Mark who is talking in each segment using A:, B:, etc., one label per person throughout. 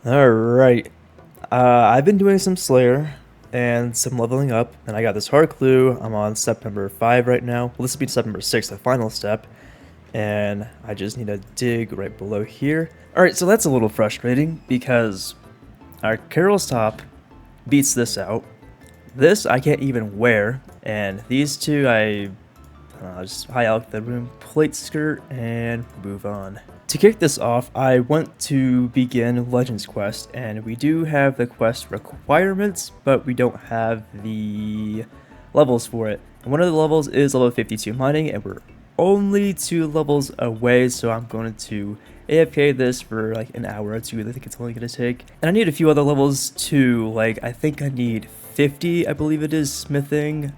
A: Alright, I've been doing some Slayer and some leveling up, and I got this hard clue. I'm on step number 5 right now. Well, this will be step number 6, the final step, and I just need to dig right below here. Alright, so that's a little frustrating because our Carol's top beats this out. This I can't even wear, and these two I'll just high out the room plate skirt and move on. To kick this off, I want to begin Legends Quest, and we do have the quest requirements, but we don't have the levels for it. And one of the levels is level 52 mining, and we're only 2 levels away, so I'm going to AFK this for like an hour or two. I think it's only going to take. And I need a few other levels too, like I think I need 50, I believe it is, smithing,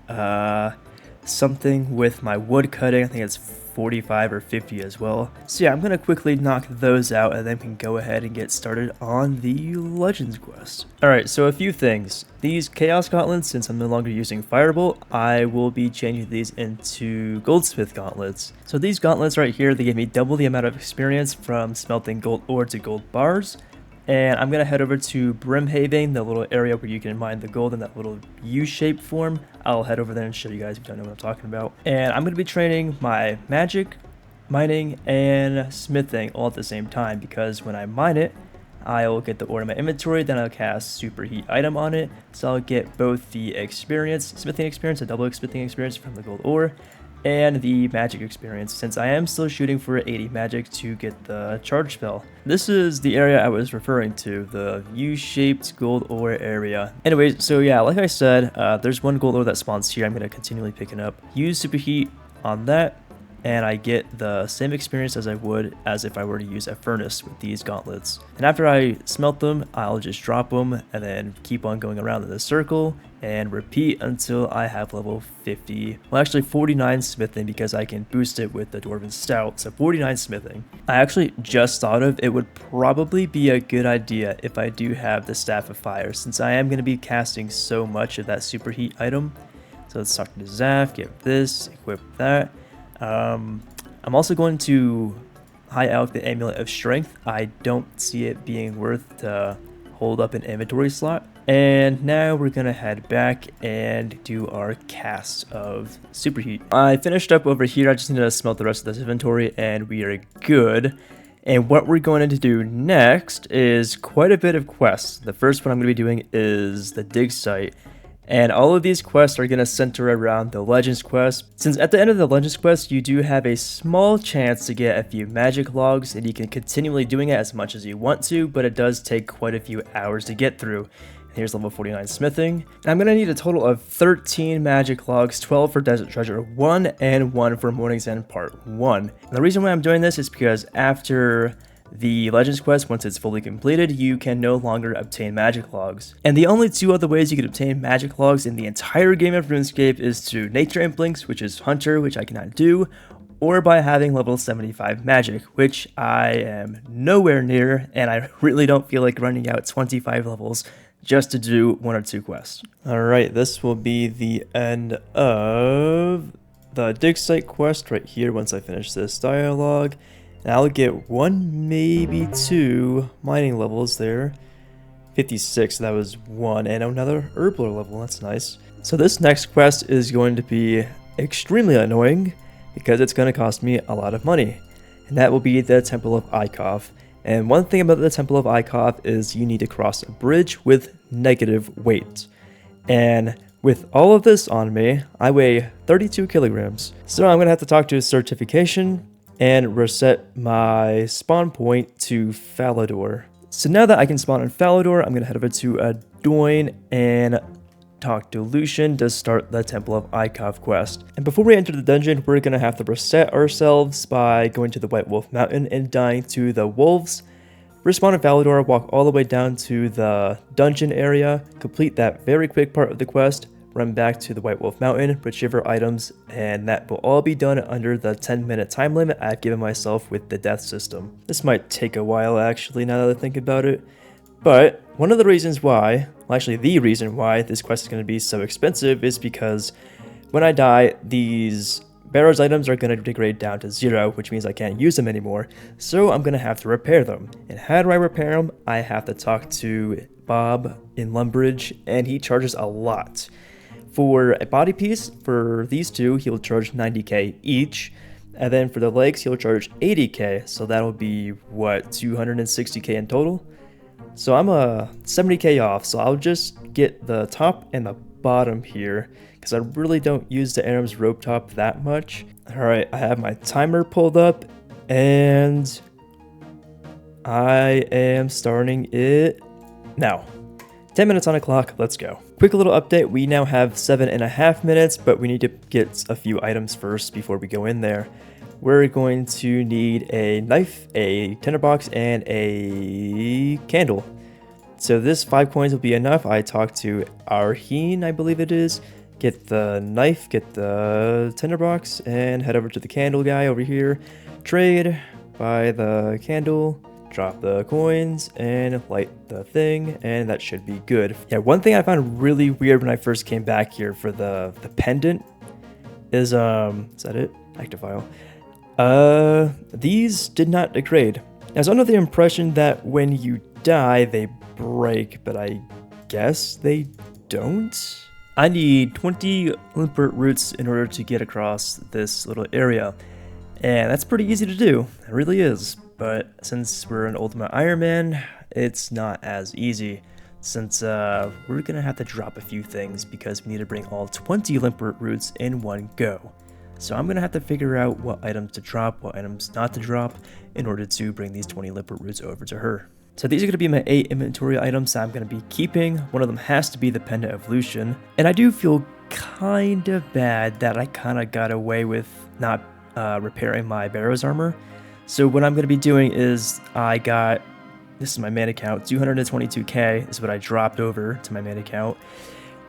A: something with my wood cutting, I think it's 45 or 50 as well. So yeah, I'm gonna quickly knock those out and then we can go ahead and get started on the Legends quest. Alright, so a few things. These Chaos Gauntlets, since I'm no longer using Firebolt, I will be changing these into Goldsmith Gauntlets. So these gauntlets right here, they give me double the amount of experience from smelting gold ore to gold bars. And I'm going to head over to Brimhaven, the little area where you can mine the gold in that little U-shaped form. I'll head over there and show you guys if you don't know what I'm talking about. And I'm going to be training my magic, mining, and smithing all at the same time, because when I mine it, I'll get the ore in my inventory, then I'll cast Superheat item on it, so I'll get both the experience, smithing experience, a double smithing experience from the gold ore, and the magic experience, since I am still shooting for 80 magic to get the charge spell. This is the area I was referring to, the U-shaped gold ore area. Anyways, so yeah, like I said, there's one gold ore that spawns here I'm going to continually picking up. Use Superheat on that, and I get the same experience as I would as if I were to use a furnace with these gauntlets. And after I smelt them, I'll just drop them and then keep on going around in this circle and repeat until I have level 50. Well, actually 49 smithing, because I can boost it with the Dwarven Stout, so 49 smithing. I actually just thought of it would probably be a good idea if I do have the Staff of Fire, since I am going to be casting so much of that Superheat item. So let's talk to Zaf, get this, equip that. I'm also going to high out the Amulet of Strength. I don't see it being worth to hold up an inventory slot. And now we're going to head back and do our cast of Superheat. I finished up over here. I just need to smelt the rest of this inventory and we are good. And what we're going to do next is quite a bit of quests. The first one I'm going to be doing is the dig site. And all of these quests are going to center around the Legends quest, since at the end of the Legends quest you do have a small chance to get a few magic logs, and you can continually doing it as much as you want to, but it does take quite a few hours to get through. Here's level 49 smithing. And I'm going to need a total of 13 magic logs, 12 for Desert Treasure 1 and 1 for Morning's End Part 1. And the reason why I'm doing this is because after the Legends quest, once it's fully completed, you can no longer obtain magic logs. And the only 2 other ways you can obtain magic logs in the entire game of RuneScape is through Nature Implinks, which is Hunter, which I cannot do, or by having level 75 magic, which I am nowhere near, and I really don't feel like running out 25 levels just to do 1 or 2 quests. Alright, this will be the end of the dig site quest right here once I finish this dialogue. And I'll get 1, maybe 2 mining levels there. 56, that was 1, and another Herbler level, that's nice. So this next quest is going to be extremely annoying because it's going to cost me a lot of money. And that will be the Temple of Ikov. And one thing about the Temple of Ikov is you need to cross a bridge with negative weight. And with all of this on me, I weigh 32 kilograms. So I'm going to have to talk to a certification and reset my spawn point to Falador. So now that I can spawn in Falador, I'm going to head over to Adoin and talk to Lucian to start the Temple of Ikov quest. And before we enter the dungeon, we're going to have to reset ourselves by going to the White Wolf Mountain and dying to the wolves. Respawn in Falador, walk all the way down to the dungeon area, complete that very quick part of the quest, run back to the White Wolf Mountain, retrieve items, and that will all be done under the 10-minute time limit I've given myself with the death system. This might take a while actually, now that I think about it, but one of the reasons why, well actually the reason why this quest is going to be so expensive is because when I die, these Barrows items are going to degrade down to 0, which means I can't use them anymore, so I'm going to have to repair them. And how do I repair them? I have to talk to Bob in Lumbridge, and he charges a lot. For a body piece, for these two, he'll charge 90k each, and then for the legs, he'll charge 80k, so that'll be, what, 260k in total? So I'm 70k off, so I'll just get the top and the bottom here, because I really don't use the Aram's rope top that much. Alright, I have my timer pulled up, and I am starting it now. 10 minutes on the clock, let's go. Quick little update, we now have 7.5 minutes, but we need to get a few items first before we go in there. We're going to need a knife, a tinderbox, and a candle. So this 5 coins will be enough. I talked to Arheen, I believe it is. Get the knife, get the tinderbox, and head over to the candle guy over here. Trade, buy the candle, drop the coins, and light the thing, and that should be good. Yeah, one thing I found really weird when I first came back here for the pendant is that it? Active file. These did not degrade. I was under the impression that when you die, they break, but I guess they don't? I need 20 limpet roots in order to get across this little area, and that's pretty easy to do. It really is, but since we're an Ultimate Ironman, it's not as easy, since we're gonna have to drop a few things because we need to bring all 20 limpet roots in one go. So I'm gonna have to figure out what items to drop, what items not to drop, in order to bring these 20 limpet roots over to her. So these are going to be my 8 inventory items that I'm going to be keeping. One of them has to be the Pendant Evolution. And I do feel kind of bad that I kind of got away with not repairing my Barrows armor. So what I'm going to be doing is this is my main account, 222k is what I dropped over to my main account.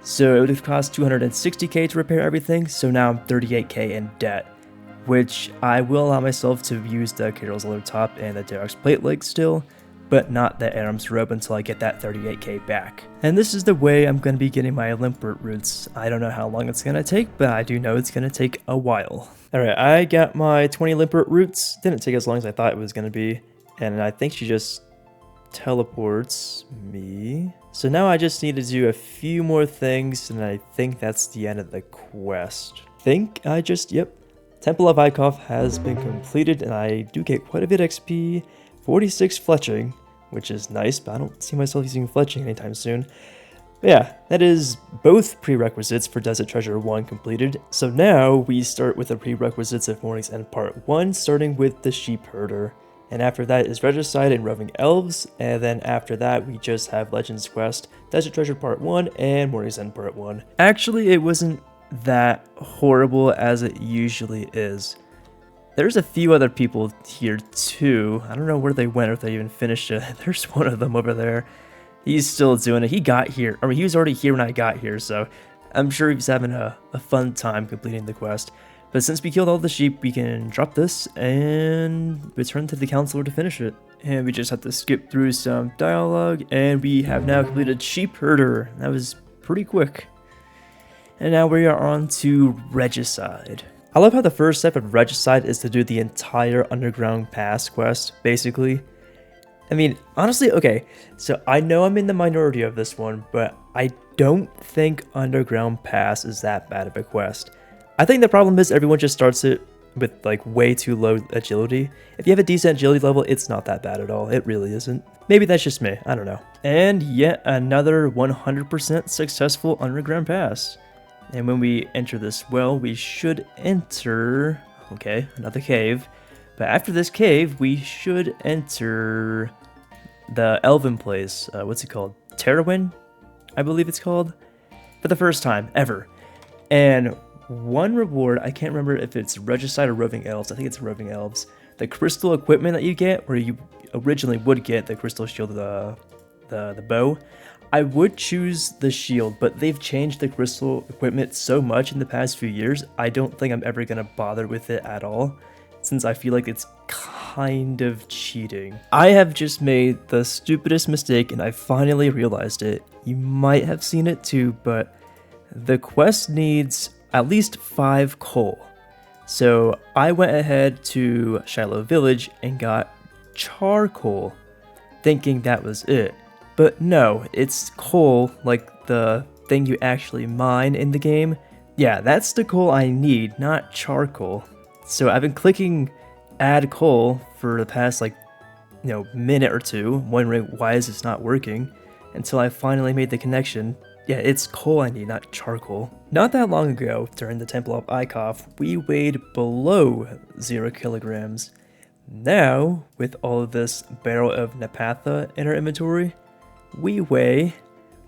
A: So it would have cost 260k to repair everything, so now I'm 38k in debt, which I will allow myself to use the Carol's Leather Top and the Jagex Plate Leg still, but not the Aram's Robe until I get that 38k back. And this is the way I'm going to be getting my Limpert roots. I don't know how long it's going to take, but I do know it's going to take a while. Alright, I got my 20 Limpert roots. Didn't take as long as I thought it was going to be, and I think she just teleports me. So now I just need to do a few more things, and I think that's the end of the quest. Yep. Temple of Ikov has been completed, and I do get quite a bit XP, 46 fletching, which is nice, but I don't see myself using fletching anytime soon. But yeah, that is both prerequisites for Desert Treasure 1 completed. So now we start with the prerequisites of Morning's End Part 1, starting with the Sheep Herder. And after that is Regicide and Roving Elves, and then after that we just have Legends Quest, Desert Treasure Part 1, and Morning's End Part 1. Actually, it wasn't that horrible as it usually is. There's a few other people here too. I don't know where they went or if they even finished it. There's one of them over there. He's still doing it. He got here. I mean, he was already here when I got here, so I'm sure he's having a fun time completing the quest. But since we killed all the sheep, we can drop this and return to the counselor to finish it. And we just have to skip through some dialogue, and we have now completed Sheep Herder. That was pretty quick. And now we are on to Regicide. I love how the first step of Regicide is to do the entire Underground Pass quest, basically. I mean, honestly, okay, so I know I'm in the minority of this one, but I don't think Underground Pass is that bad of a quest. I think the problem is everyone just starts it with like way too low agility. If you have a decent agility level, it's not that bad at all. It really isn't. Maybe that's just me, I don't know. And yet another 100% successful Underground Pass. And when we enter this well, we should enter, okay, another cave. But after this cave, we should enter the Elven place. What's it called? Terrawin, I believe it's called. For the first time ever. And one reward, I can't remember if it's Regicide or Roving Elves. I think it's Roving Elves. The crystal equipment that you get, where you originally would get the crystal shield of the bow. I would choose the shield, but they've changed the crystal equipment so much in the past few years, I don't think I'm ever going to bother with it at all, since I feel like it's kind of cheating. I have just made the stupidest mistake, and I finally realized it. You might have seen it too, but the quest needs at least 5 coal. So I went ahead to Shiloh Village and got charcoal, thinking that was it. But no, it's coal, like the thing you actually mine in the game. Yeah, that's the coal I need, not charcoal. So I've been clicking add coal for the past minute or two, wondering why is this not working, until I finally made the connection. Yeah, it's coal I need, not charcoal. Not that long ago, during the Temple of Ikov, we weighed below 0 kilograms. Now, with all of this Barrel of Nepatha in our inventory, we weigh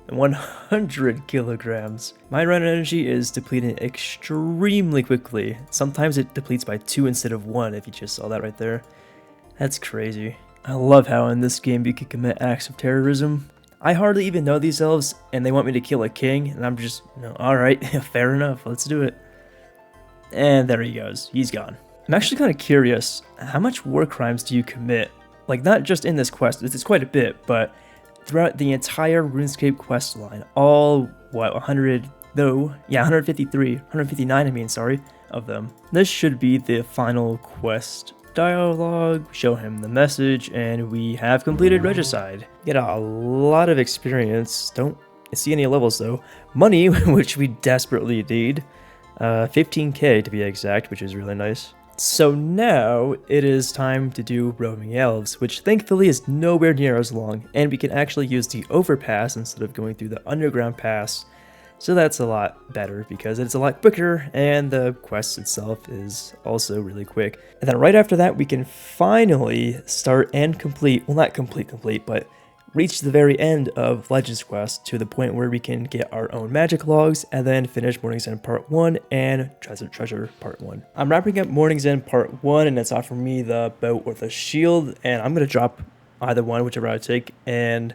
A: 100 kilograms. My run energy is depleting extremely quickly. Sometimes it depletes by 2 instead of 1, if you just saw that right there. That's crazy. I love how in this game you can commit acts of terrorism. I hardly even know these elves, and they want me to kill a king, and I'm just, alright, fair enough, let's do it. And there he goes, he's gone. I'm actually kind of curious, how much war crimes do you commit? Like, not just in this quest, it's quite a bit, but throughout the entire RuneScape quest line, all, 159 of them. This should be the final quest dialogue, show him the message, and we have completed Regicide. Get a lot of experience, don't see any levels though. Money, which we desperately need, 15k to be exact, which is really nice. So now it is time to do Roaming Elves, which thankfully is nowhere near as long, and we can actually use the overpass instead of going through the underground pass. So that's a lot better because it's a lot quicker, and the quest itself is also really quick. And then right after that, we can finally start and complete, well, not complete, but reach the very end of Legends Quest to the point where we can get our own magic logs and then finish Morning's End Part 1 and Treasure Part 1. I'm wrapping up Morning's End Part 1, and it's offering me the bow or the shield, and I'm going to drop either one, whichever I take, and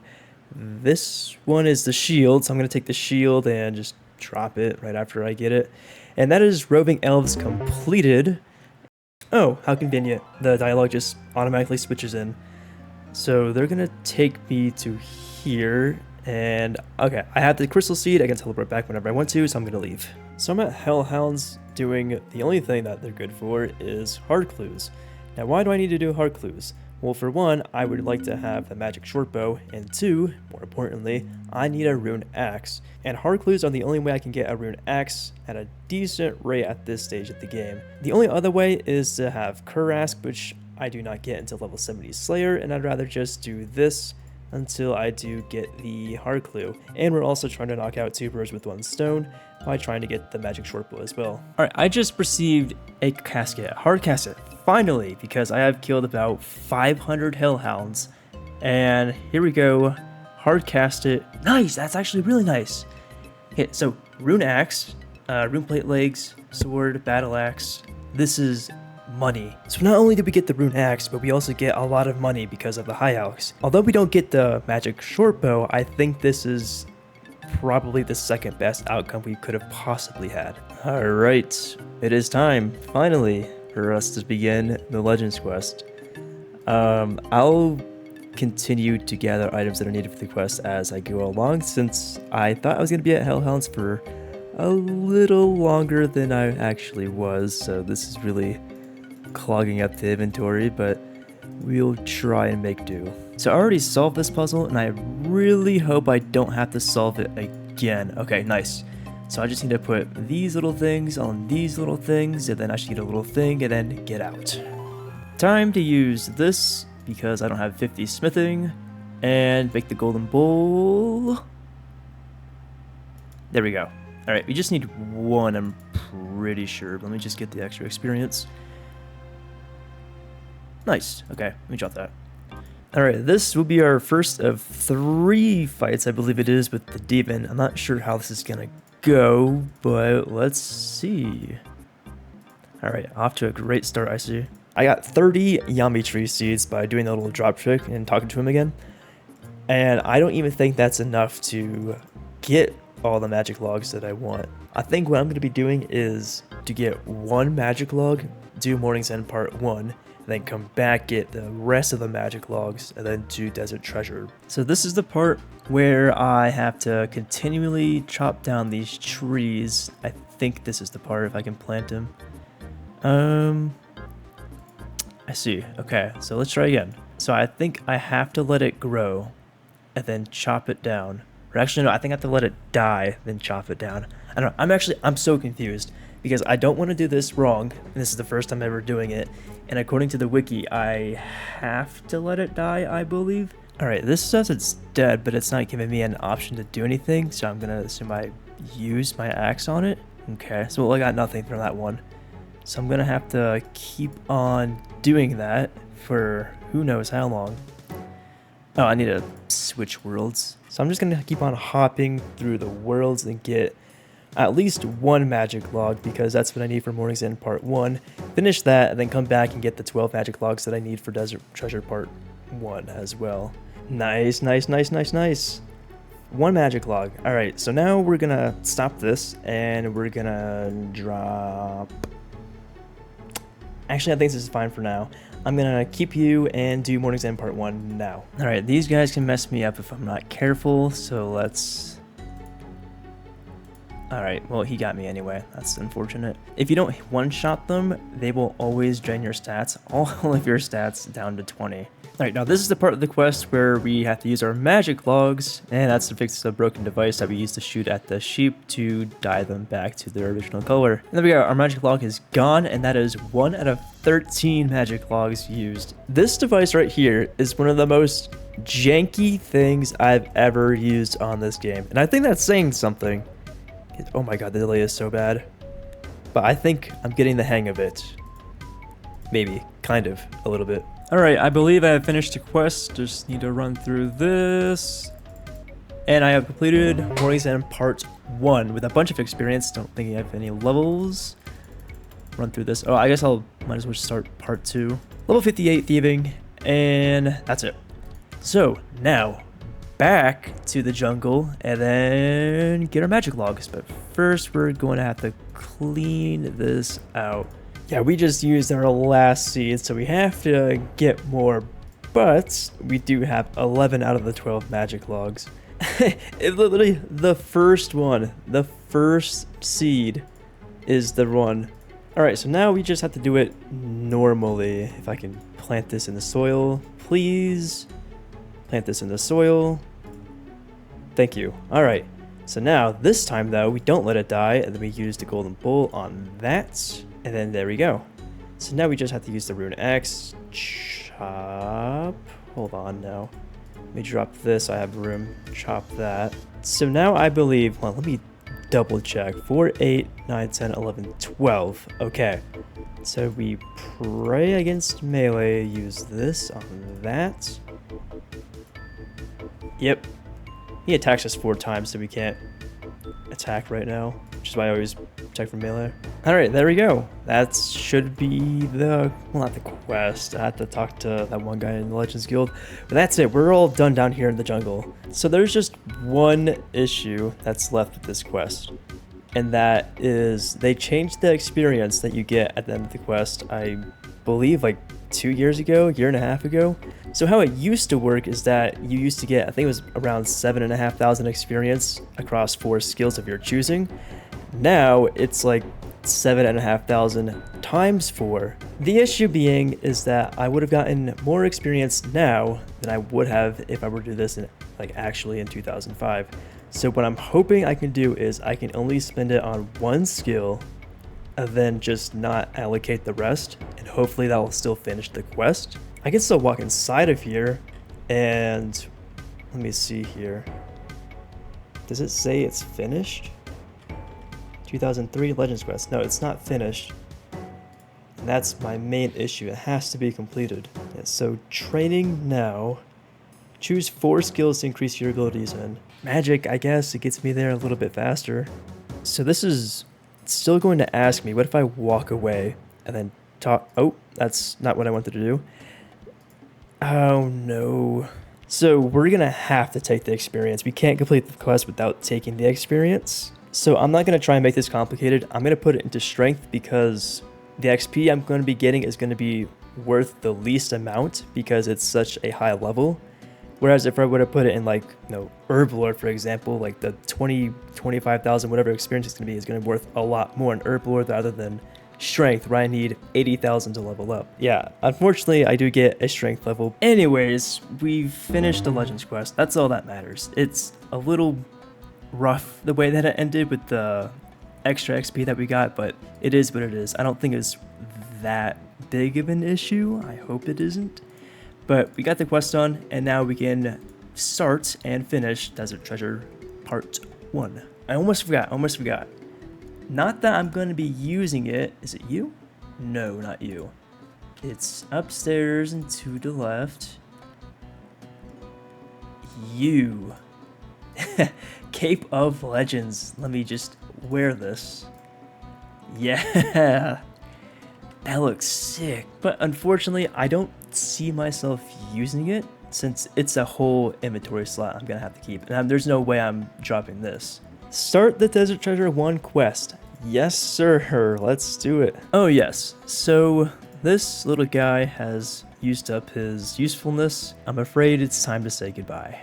A: this one is the shield, so I'm going to take the shield and just drop it right after I get it. And that is Roving Elves completed. Oh, how convenient. The dialogue just automatically switches in. So they're going to take me to here, and okay, I have the Crystal Seed, I can teleport back whenever I want to, so I'm going to leave. So I'm at Hellhounds doing the only thing that they're good for is hard clues. Now why do I need to do hard clues? Well, for one, I would like to have the magic shortbow, and two, more importantly, I need a rune axe. And hard clues are the only way I can get a rune axe at a decent rate at this stage of the game. The only other way is to have Kurask, which I do not get until level 70 Slayer, and I'd rather just do this until I do get the hard clue. And we're also trying to knock out 2 birds with 1 stone by trying to get the magic shortbow as well. Alright, I just received a casket, hard casket, finally, because I have killed about 500 hellhounds. And here we go, hard cast it. Nice, that's actually really nice. Okay, so rune axe, rune plate legs, sword, battle axe. This is money. So not only did we get the rune axe, but we also get a lot of money because of the high alchs. Although we don't get the magic shortbow, I think this is probably the second best outcome we could have possibly had. Alright, it is time, finally, for us to begin the Legends quest. I'll continue to gather items that are needed for the quest as I go along, since I thought I was going to be at Hellhounds for a little longer than I actually was, so this is really clogging up the inventory, but we'll try and make do. So I already solved this puzzle, and I really hope I don't have to solve it again. Okay, nice. So I just need to put these little things on these little things, and then I should get a little thing, and then get out. Time to use this, because I don't have 50 smithing, and make the golden bowl. There we go. Alright, we just need 1, I'm pretty sure. Let me just get the extra experience. Nice. Okay, let me drop that. Alright, this will be our first of 3 fights, I believe it is, with the demon. I'm not sure how this is gonna go, but let's see. Alright, off to a great start, I see. I got 30 Yami Tree Seeds by doing the little drop trick and talking to him again. And I don't even think that's enough to get all the magic logs that I want. I think what I'm going to be doing is to get 1 magic log, do Morning's End Part 1, then come back, get the rest of the magic logs, and then do Desert Treasure. So this is the part where I have to continually chop down these trees. I think this is the part if I can plant them. I see. Okay, so let's try again. So I think I have to let it grow and then chop it down. Or actually, no, I think I have to let it die, then chop it down. I don't know. I'm so confused because I don't want to do this wrong. And this is the first time ever doing it. And according to the wiki, I have to let it die, I believe. All right, this says it's dead, but it's not giving me an option to do anything. So I'm going to assume I use my axe on it. Okay, so I got nothing from that one. So I'm going to have to keep on doing that for who knows how long. Oh, I need to switch worlds. So I'm just going to keep on hopping through the worlds and get at least one magic log because that's what I need for Morning's End Part 1. Finish that and then come back and get the 12 magic logs that I need for Desert Treasure Part 1 as well. Nice, nice, nice, nice, nice. One magic log. All right, so now we're going to stop this and we're going to drop... Actually, I think this is fine for now. I'm gonna keep you and do Morning's End Part 1 now. All right, these guys can mess me up if I'm not careful, so let's... All right, well, he got me anyway. That's unfortunate. If you don't one-shot them, they will always drain your stats, all of your stats down to 20. All right, now this is the part of the quest where we have to use our magic logs, and that's to fix the broken device that we used to shoot at the sheep to dye them back to their original color. And there we go, our magic log is gone, and that is 1 out of 13 magic logs used. This device right here is one of the most janky things I've ever used on this game, and I think that's saying something. Oh my god, the delay is so bad. But I think I'm getting the hang of it. Maybe, kind of, a little bit. Alright, I believe I have finished the quest, just need to run through this. And I have completed Morning's End Part 1 with a bunch of experience, don't think I have any levels. Run through this, oh I guess might as well start Part 2. Level 58 Thieving, and that's it. So, now, back to the jungle, and then get our magic logs, but first we're going to have to clean this out. Yeah, we just used our last seed, so we have to get more, but we do have 11 out of the 12 magic logs. It literally, the first one, the first seed is the one. Alright, so now we just have to do it normally. If I can plant this in the soil, please. Plant this in the soil. Thank you. Alright, so now, this time though, we don't let it die, and then we use the golden bowl on that. And then there we go. So now we just have to use the rune X. Chop. Hold on now. Let me drop this. I have room. Chop that. So now I believe... Well, let me double check. 4, 8, 9, 10, 11, 12. Okay. So we pray against melee. Use this on that. Yep. He attacks us 4 times, so we can't attack right now. Which is why I always check for melee. Alright, there we go. That should be the... Well, not the quest. I have to talk to that one guy in the Legends Guild. But that's it. We're all done down here in the jungle. So there's just one issue that's left with this quest. And that is they changed the experience that you get at the end of the quest, I believe like 2 years ago, a year and a half ago. So how it used to work is that you used to get, I think it was around 7,500 experience across 4 skills of your choosing. Now it's like 7,500 times 4. The issue being is that I would have gotten more experience now than I would have if I were to do this in actually in 2005. So what I'm hoping I can do is I can only spend it on one skill and then just not allocate the rest, and hopefully that will still finish the quest. I can still walk inside of here, and let me see here. Does it say it's finished? 2003 Legends Quest. No, it's not finished. And that's my main issue. It has to be completed. Yeah, so training now. Choose 4 skills to increase your abilities in. Magic, I guess, it gets me there a little bit faster. So this is still going to ask me, what if I walk away and then talk? Oh, that's not what I wanted to do. Oh no. So we're going to have to take the experience. We can't complete the quest without taking the experience. So I'm not going to try and make this complicated. I'm going to put it into strength because the XP I'm going to be getting is going to be worth the least amount because it's such a high level. Whereas if I would have put it in Herb Lord, for example, the 20, 25,000, whatever experience it's going to be is going to be worth a lot more in Herb Lord rather than strength where I need 80,000 to level up. Yeah, unfortunately, I do get a strength level. Anyways, we've finished the Legends quest. That's all that matters. It's a little rough the way that it ended with the extra XP that we got, but it is what it is. I don't think it's that big of an issue. I hope it isn't. But we got the quest done, and now we can start and finish Desert Treasure Part 1. I almost forgot. Not that I'm going to be using it. Is it you? No, not you. It's upstairs and to the left. You. Cape of Legends. Let me just wear this. Yeah. That looks sick. But unfortunately, I don't see myself using it since it's a whole inventory slot I'm going to have to keep. And there's no way I'm dropping this. Start the Desert Treasure 1 quest. Yes, sir. Let's do it. Oh, yes. So this little guy has used up his usefulness. I'm afraid it's time to say goodbye.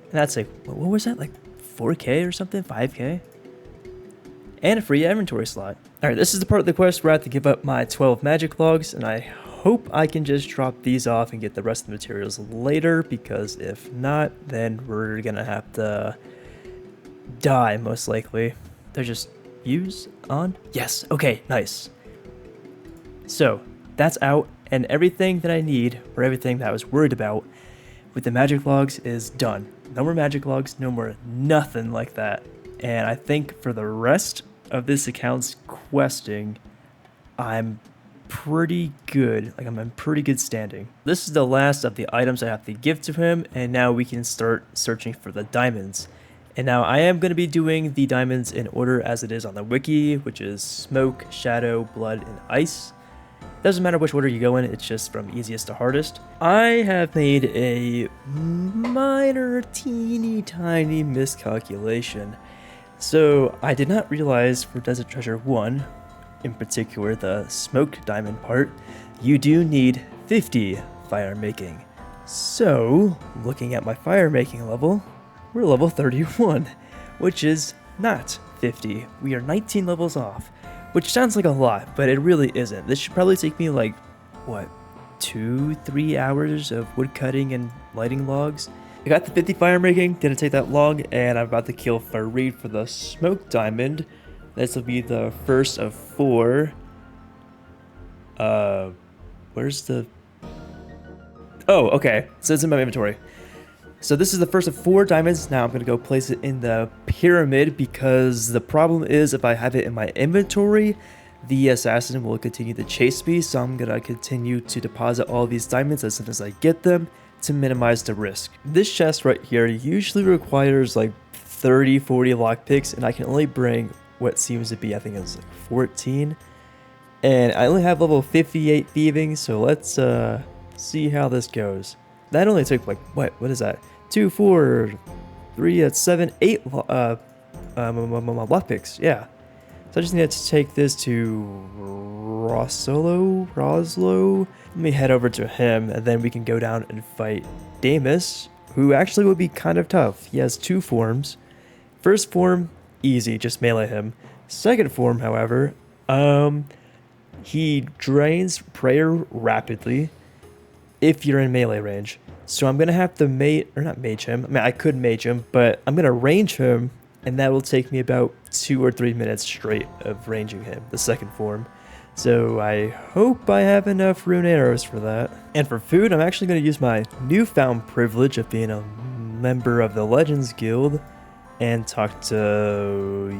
A: And that's like, what was that? Like 4K or something? 5K? And a free inventory slot. All right, this is the part of the quest where I have to give up my 12 magic logs, and I hope I can just drop these off and get the rest of the materials later, because if not, then we're gonna have to die, most likely. They're just use on? Yes, okay, nice. So, that's out, and everything that I need, or everything that I was worried about with the magic logs is done. No more magic logs, no more nothing like that. And I think for the rest of this account's questing, I'm pretty good. Like, I'm in pretty good standing. This is the last of the items I have to give to him, and now we can start searching for the diamonds. And now I am going to be doing the diamonds in order as it is on the wiki, which is smoke, shadow, blood, and ice. Doesn't matter which order you go in, it's just from easiest to hardest. I have made a minor, teeny tiny miscalculation. So I did not realize for Desert Treasure 1, in particular the smoked diamond part, you do need 50 fire making. So, looking at my fire making level, we're level 31, which is not 50. We are 19 levels off, which sounds like a lot, but it really isn't. This should probably take me like, what, 2-3 hours of wood cutting and lighting logs. I got the 50 fire making, didn't take that long, and I'm about to kill Farid for the smoked diamond. This will be the first of 4. Where's the... Oh, okay, so it's in my inventory. So this is the first of 4 diamonds. Now I'm going to go place it in the pyramid, because the problem is if I have it in my inventory, the assassin will continue to chase me, so I'm going to continue to deposit all these diamonds as soon as I get them to minimize the risk. This chest right here usually requires like 30-40 lockpicks, and I can only bring what seems to be, I think it's like 14. And I only have level 58 thieving, so let's see how this goes. That only took like, what is that? 2, 4, 3, that's 7, 8 lockpicks, yeah. So I just need to take this to Roslo. Let me head over to him, and then we can go down and fight Damus, who actually would be kind of tough. He has 2 forms. First form, easy, just melee him. Second form, however, he drains prayer rapidly if you're in melee range. So I'm gonna have to not mage him. I mean, I could mage him, but I'm gonna range him, and that will take me about 2 or 3 minutes straight of ranging him, the second form. So I hope I have enough rune arrows for that. And for food, I'm actually going to use my newfound privilege of being a member of the Legends Guild and talk to...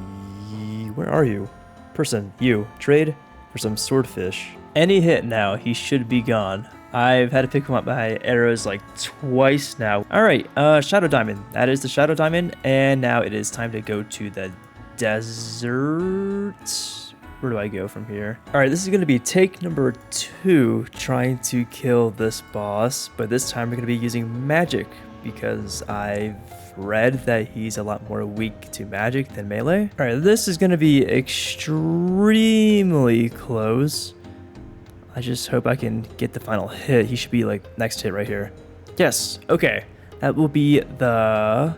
A: Where are you? Person, you. Trade for some swordfish. Any hit now, he should be gone. I've had to pick him up by arrows like twice now. Alright, Shadow Diamond. That is the Shadow Diamond, and now it is time to go to the desert... Where do I go from here? Alright, this is going to be take number 2, trying to kill this boss, but this time we're going to be using magic, because I've read that he's a lot more weak to magic than melee. Alright, this is going to be extremely close. I just hope I can get the final hit. He should be like next hit right here. Yes, okay. That will be the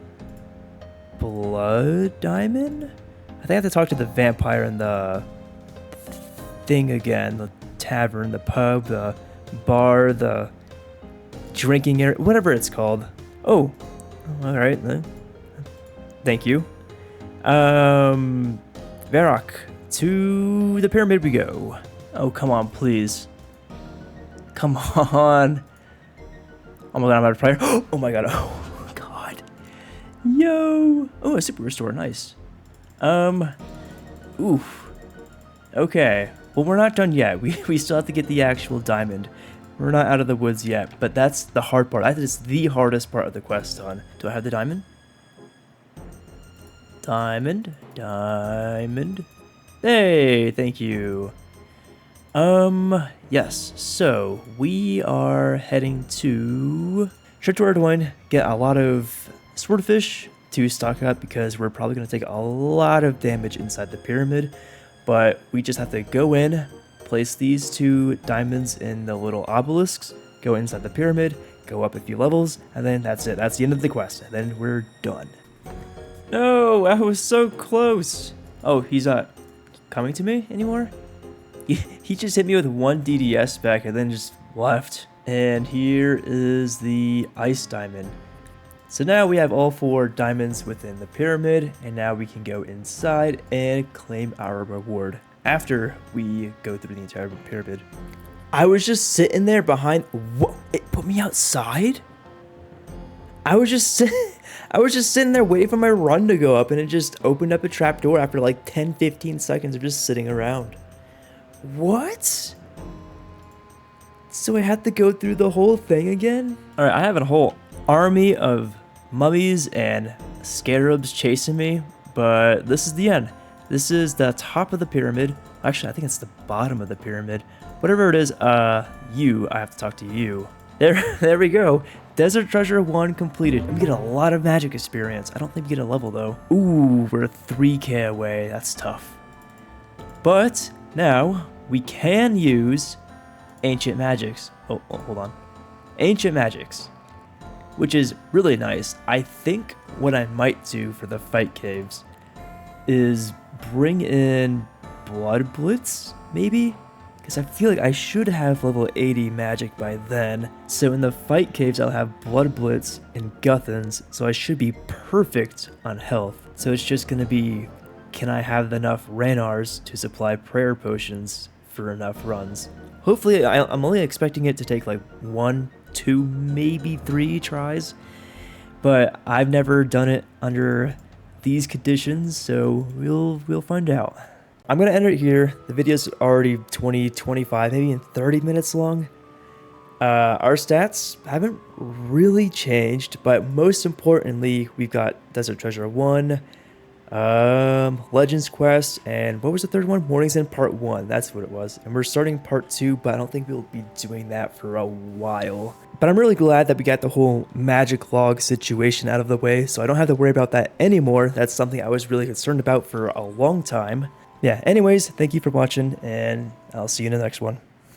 A: blood diamond? I think I have to talk to the vampire in the thing again. The tavern, the pub, the bar, the drinking area, whatever it's called. Oh, all right. Thank you. Rargh, to the pyramid we go. Oh, come on, please. Come on. Oh my god, I'm out of prayer. Oh my god. Oh god. Yo. Oh, a super restore. Nice. Oof. Okay. Well, we're not done yet. We still have to get the actual diamond. We're not out of the woods yet, but that's the hard part. That is the hardest part of the quest done. Do I have the diamond? Diamond. Hey, thank you. Yes. So we are heading to Tz-Tok-Jad, get a lot of swordfish to stock up because we're probably going to take a lot of damage inside the pyramid, but we just have to go in, place these 2 diamonds in the little obelisks, go inside the pyramid, go up a few levels, and then that's it. That's the end of the quest, and then we're done. No, I was so close. Oh, he's not coming to me anymore? He just hit me with 1 DDS back and then just left. And here is the ice diamond. So now we have all 4 diamonds within the pyramid, and now we can go inside and claim our reward after we go through the entire pyramid. I was just sitting there behind. What? It put me outside? I was just sitting there waiting for my run to go up, and it just opened up a trapdoor after like 10-15 seconds of just sitting around. What? So I had to go through the whole thing again? Alright, I have a whole army of mummies and scarabs chasing me, but this is the end. This is the top of the pyramid. Actually, I think it's the bottom of the pyramid. Whatever it is, I have to talk to you. There we go. Desert Treasure 1 completed. And we get a lot of magic experience. I don't think we get a level though. Ooh, we're 3k away. That's tough. But now we can use Ancient Magics. Oh, hold on. Ancient Magics, which is really nice. I think what I might do for the fight caves is bring in Blood Blitz, maybe? Because I feel like I should have level 80 magic by then. So in the fight caves, I'll have Blood Blitz and Guthans, so I should be perfect on health. So it's just going to be, can I have enough Ranars to supply prayer potions for enough runs? Hopefully, I'm only expecting it to take like 1, 2, maybe 3 tries. But I've never done it under these conditions, so we'll find out. I'm going to end it here. The video's already 20, 25, maybe even 30 minutes long. Our stats haven't really changed, but most importantly, we've got Desert Treasure 1, Legends Quest, and what was the third one? Morning's End Part 1, that's what it was. And we're starting Part 2, but I don't think we'll be doing that for a while. But I'm really glad that we got the whole magic log situation out of the way, so I don't have to worry about that anymore. That's something I was really concerned about for a long time. Yeah, anyways, thank you for watching, and I'll see you in the next one.